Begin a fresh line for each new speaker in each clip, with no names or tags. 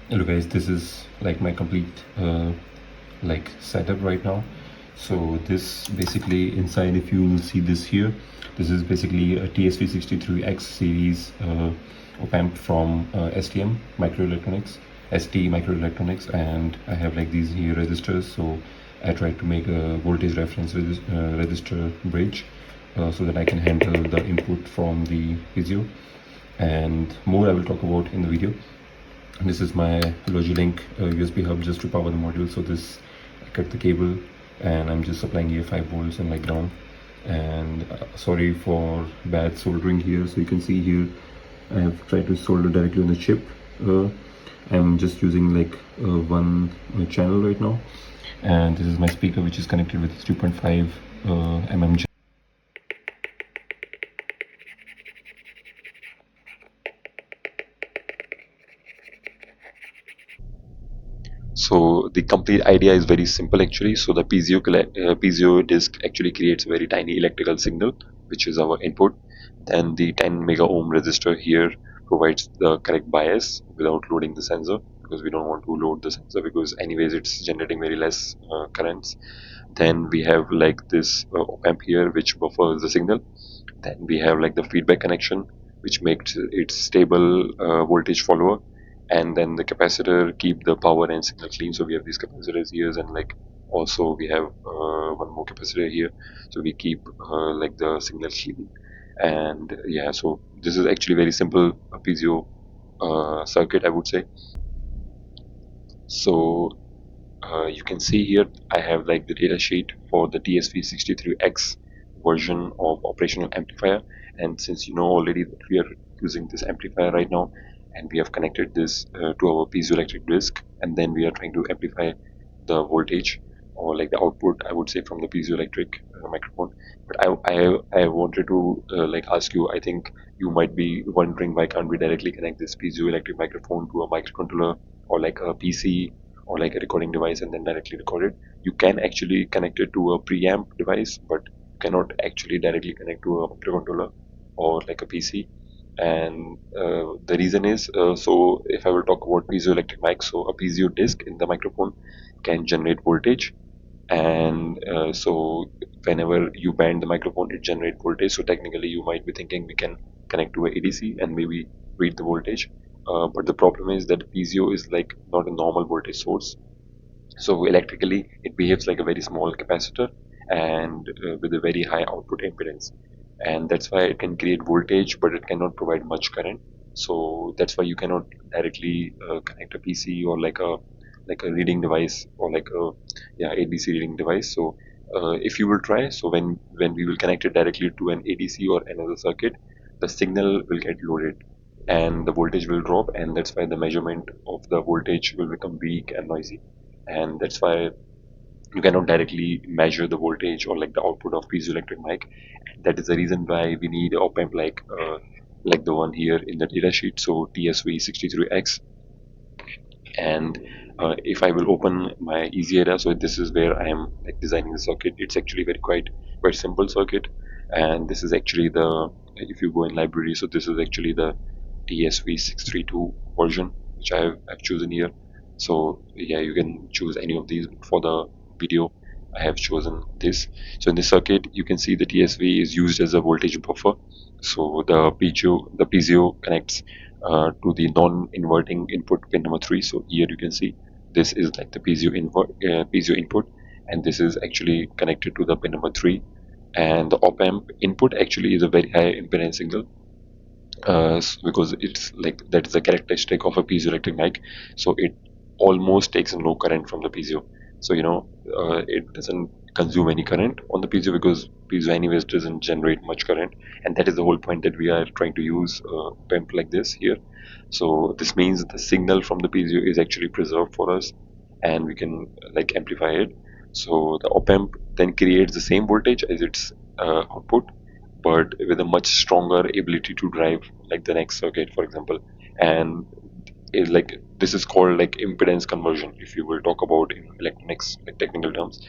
Hello guys, this is like my complete like setup right now. So this basically inside, if you will see this here, this is basically a Tsv63x series op-amp from STM microelectronics, ST microelectronics, and I have like these here resistors. So I tried to make a voltage reference register bridge so that I can handle the input from the Piezo, and more I will talk about in the video. This is my Logilink USB hub just to power the module. So this, I cut the cable and I'm just supplying here 5 volts and like ground. And sorry for bad soldering here. So you can see here I have tried to solder directly on the chip. I'm just using like one channel right now, and this is my speaker which is connected with 3.5 mm. So the complete idea is very simple actually. So the piezo disc actually creates a very tiny electrical signal, which is our input. Then the 10 mega ohm resistor here provides the correct bias without loading the sensor, because we don't want to load the sensor, because anyways it's generating very less currents. Then we have like this op amp here which buffers the signal. Then we have like the feedback connection, which makes it stable voltage follower. And then the capacitor keep the power and signal clean. So we have these capacitors here, and like also we have one more capacitor here, so we keep like the signal clean. And yeah, so this is actually very simple piezo circuit, I would say. So you can see here I have like the data sheet for the Tsv63x version of operational amplifier. And since you know already that we are using this amplifier right now, and we have connected this to our piezoelectric disc, and then we are trying to amplify the voltage, or like the output, I would say, from the piezoelectric microphone. But I wanted to like ask you, I think you might be wondering, why can't we directly connect this piezoelectric microphone to a microcontroller or like a PC or like a recording device and then directly record it? You can actually connect it to a preamp device, but you cannot actually directly connect to a microcontroller or like a PC. And the reason is, so if I will talk about piezoelectric mic, so a piezo disc in the microphone can generate voltage. And so whenever you bend the microphone, it generates voltage. So technically you might be thinking we can connect to a ADC and maybe read the voltage. But the problem is that piezo is like not a normal voltage source. So electrically it behaves like a very small capacitor, and with a very high output impedance. And that's why it can create voltage, but it cannot provide much current. So that's why you cannot directly connect a PC or like a reading device, or like a, yeah, ADC reading device. So if you will try, so when we will connect it directly to an ADC or another circuit, the signal will get loaded and the voltage will drop, and that's why the measurement of the voltage will become weak and noisy. And that's why you cannot directly measure the voltage or like the output of piezoelectric mic. That is the reason why we need op amp like the one here in the data sheet, so TSV63X. And if I will open my easy area, so this is where I am like designing the circuit. It's actually quite simple circuit. And this is actually the, if you go in library, so this is actually the TSV632 version which I've chosen here. So yeah, you can choose any of these. For the video I have chosen this. So in this circuit you can see the TSV is used as a voltage buffer. So the piezo connects to the non-inverting input pin number 3. So here you can see this is like the piezo input, and this is actually connected to the pin number 3. And the op amp input actually is a very high impedance signal, because it's like that is a characteristic of a piezoelectric mic. So it almost takes no current from the piezo. So it doesn't consume any current on the piezo, because piezo anyways doesn't generate much current. And that is the whole point, that we are trying to use pump like this here. So this means the signal from the piezo is actually preserved for us, and we can like amplify it. So the op amp then creates the same voltage as its output, but with a much stronger ability to drive like the next circuit, for example. And is like, this is called like impedance conversion, if you will talk about in electronics like technical terms.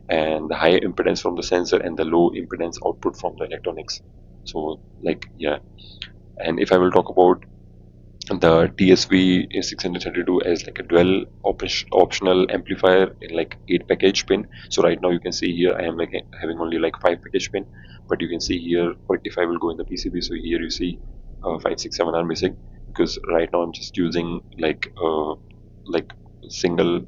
And the high impedance from the sensor and the low impedance output from the electronics. So like, yeah. And if I will talk about the TSV632 as like a dual optional amplifier in like 8 package pin. So right now you can see here I am like having only like 5 package pin, but you can see here if I will go in the PCB, so here you see 5 6 7 are missing, because right now I'm just using like single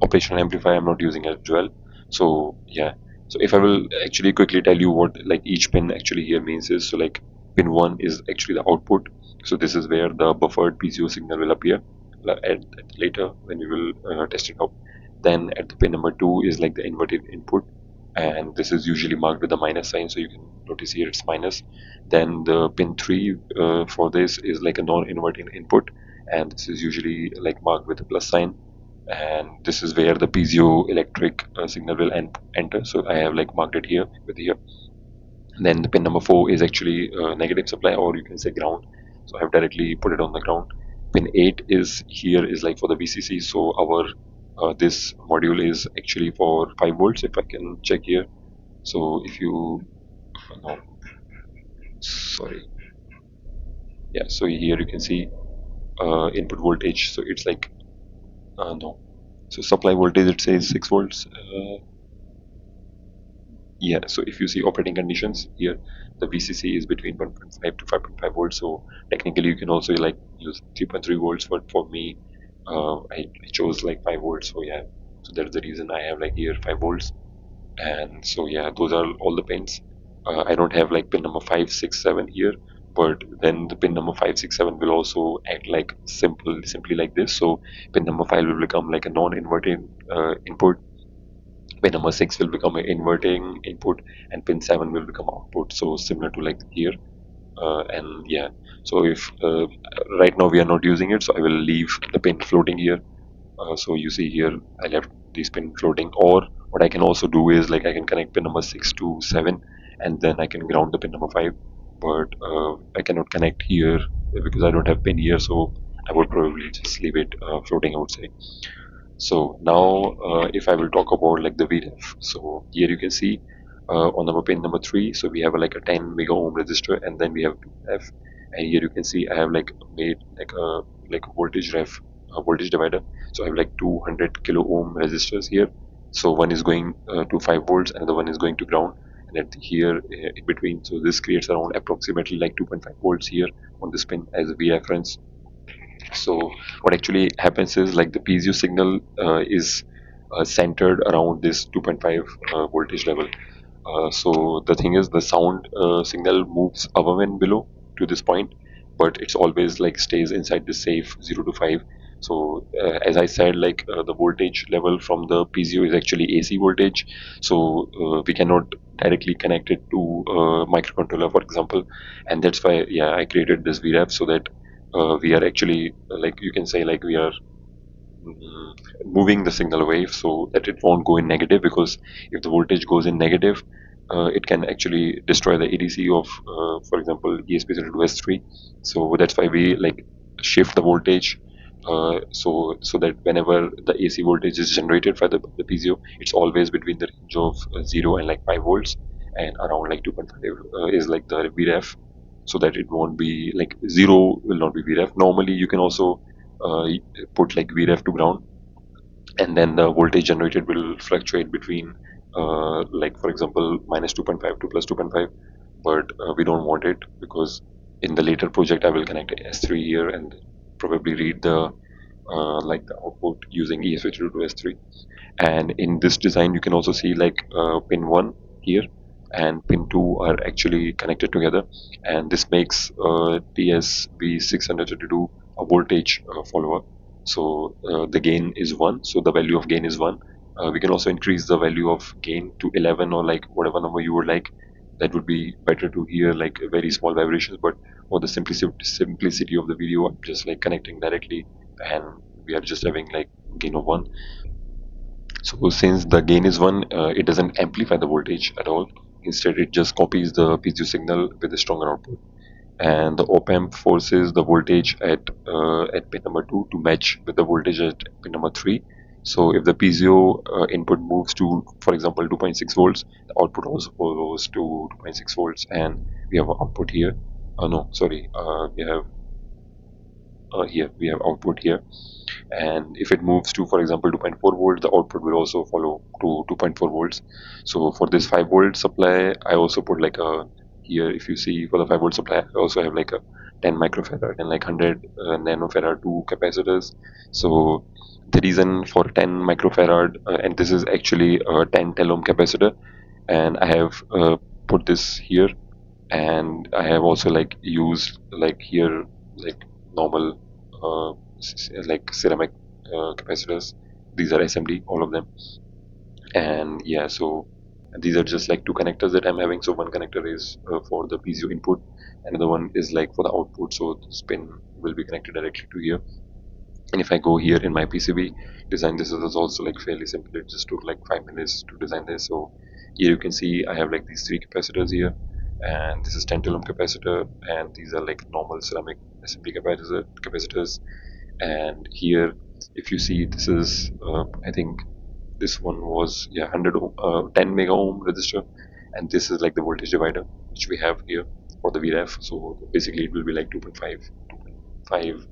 operational amplifier. I'm not using a dual. So yeah, so if I will actually quickly tell you what like each pin actually here means is, so like pin 1 is actually the output. So this is where the buffered Piezo signal will appear later when we will test it out. Then at the pin number 2 is like the inverted input, and this is usually marked with a minus sign, so you can notice here it's minus. Then the pin 3 for this is like a non-inverting input, and this is usually like marked with a plus sign, and this is where the piezoelectric signal will enter. So I have like marked it here with here. Then the pin number 4 is actually negative supply, or you can say ground. So I have directly put it on the ground. Pin 8 is here is like for the VCC. So our this module is actually for 5 volts. If I can check here. So if you no, sorry, yeah. So here you can see input voltage. So it's like no. So supply voltage it says 6 volts. Yeah, so if you see operating conditions here, the VCC is between 1.5 to 5.5 volts. So technically, you can also like use 3.3 volts. But for me, I chose like 5 volts. So yeah, so that's the reason I have like here 5 volts. And so yeah, those are all the pins. I don't have like pin number 5, 6, 7 here, but then the pin number 5, 6, 7 will also act like simply like this. So pin number 5 will become like a non-inverting input. Pin number 6 will become an inverting input, and pin 7 will become output. So similar to like here. And yeah, so if right now we are not using it, so I will leave the pin floating here. So you see here I left this pin floating, or what I can also do is like I can connect pin number 6 to 7, and then I can ground the pin number 5. But I cannot connect here because I don't have pin here, so I would probably just leave it floating, I would say. So now, if I will talk about like the VREF, so here you can see on our pin number 3, so we have like a 10 mega ohm resistor, and then we have VREF, and here you can see I have like made like a voltage ref, a voltage divider. So I have like 200 kilo ohm resistors here. So one is going to 5 volts, another one is going to ground, and at here in between. So this creates around approximately like 2.5 volts here on this pin as a V reference. So what actually happens is like the piezo signal is centered around this 2.5 voltage level. So the thing is the sound signal moves above and below to this point, but it's always like stays inside the safe 0 to 5. So as I said, like the voltage level from the piezo is actually AC voltage, so we cannot directly connect it to microcontroller, for example, and that's why yeah I created this VREF, so that we are actually like you can say like we are mm, moving the signal wave so that it won't go in negative, because if the voltage goes in negative, it can actually destroy the ADC of for example ESP32S3. So that's why we like shift the voltage so that whenever the AC voltage is generated by the piezo, it's always between the range of 0 and like 5 volts, and around like 2.5 is like the VREF, so that it won't be like 0 will not be VREF. Normally you can also uh, put like VREF to ground, and then the voltage generated will fluctuate between like for example minus 2.5 to plus 2.5. But we don't want it, because in the later project I will connect S3 here and probably read the like the output using ESP32 to S3. And in this design you can also see like pin 1 here and pin 2 are actually connected together, and this makes TSV632 a voltage follower. So the gain is 1, so the value of gain is 1. We can also increase the value of gain to 11, or like whatever number you would like. That would be better to hear like very small vibrations, but for the simplicity of the video I'm just like connecting directly, and we are just having like gain of 1. So since the gain is 1, it doesn't amplify the voltage at all. Instead, it just copies the piezo signal with a stronger output. And the op-amp forces the voltage at pin number 2 to match with the voltage at pin number 3. So if the piezo input moves to, for example, 2.6 volts, the output also goes to 2.6 volts, and we have an output here. No, sorry, we have here we have output here, and if it moves to, for example, 2.4 volt, the output will also follow to 2.4 volts. So for this 5 volt supply, I also put like a, here if you see for the 5 volt supply, I also have like a 10 microfarad and like 100 nanofarad two capacitors. So the reason for 10 microfarad, and this is actually a 10 tel ohm capacitor, and I have put this here, and I have also like used like here like normal like ceramic capacitors. These are SMD, all of them. And yeah, so these are just like two connectors that I'm having. So one connector is for the piezo input, another one is like for the output, so this pin will be connected directly to here. And if I go here in my PCB design, this is also like fairly simple. It just took like 5 minutes to design this. So here you can see I have like these three capacitors here, and this is 10 ohm capacitor, and these are like normal ceramic SMD capacitors. And here, if you see, this is I think this one was, yeah, 100 ohm, 10 mega ohm resistor, and this is like the voltage divider which we have here for the VREF. So basically, it will be like 2.5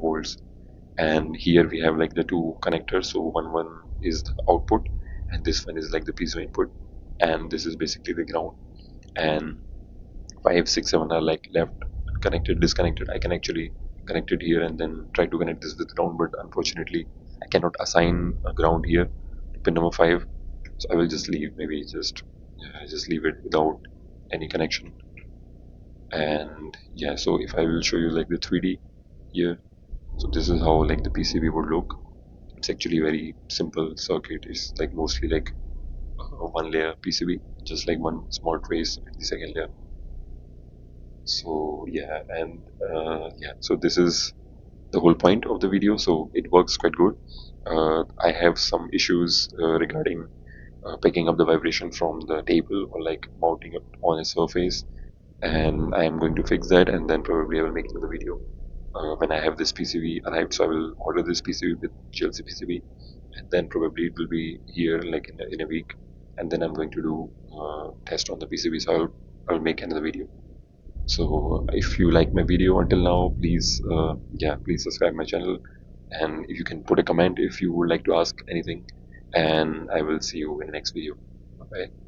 volts. And here we have like the two connectors. So one is the output, and this one is like the piezo input, and this is basically the ground. And 5, 6, 7 are like left connected, disconnected. I can actually connect it here and then try to connect this with ground, but unfortunately I cannot assign a ground here to pin number 5. So I will just leave, maybe just leave it without any connection. And yeah, so if I will show you like the 3D here, so this is how like the PCB would look. It's actually very simple circuit. It's like mostly like one layer PCB, just like one small trace at the second layer. So yeah, and yeah, so this is the whole point of the video. So it works quite good. I have some issues regarding picking up the vibration from the table or like mounting it on a surface, and I am going to fix that, and then probably I will make another video when I have this PCB arrived. So I will order this PCB with GLC PCB, and then probably it will be here like in a week, and then I'm going to do test on the PCB. So I'll make another video. So if you like my video until now, please yeah, please subscribe my channel, and if you can put a comment if you would like to ask anything, and I will see you in the next video. Bye.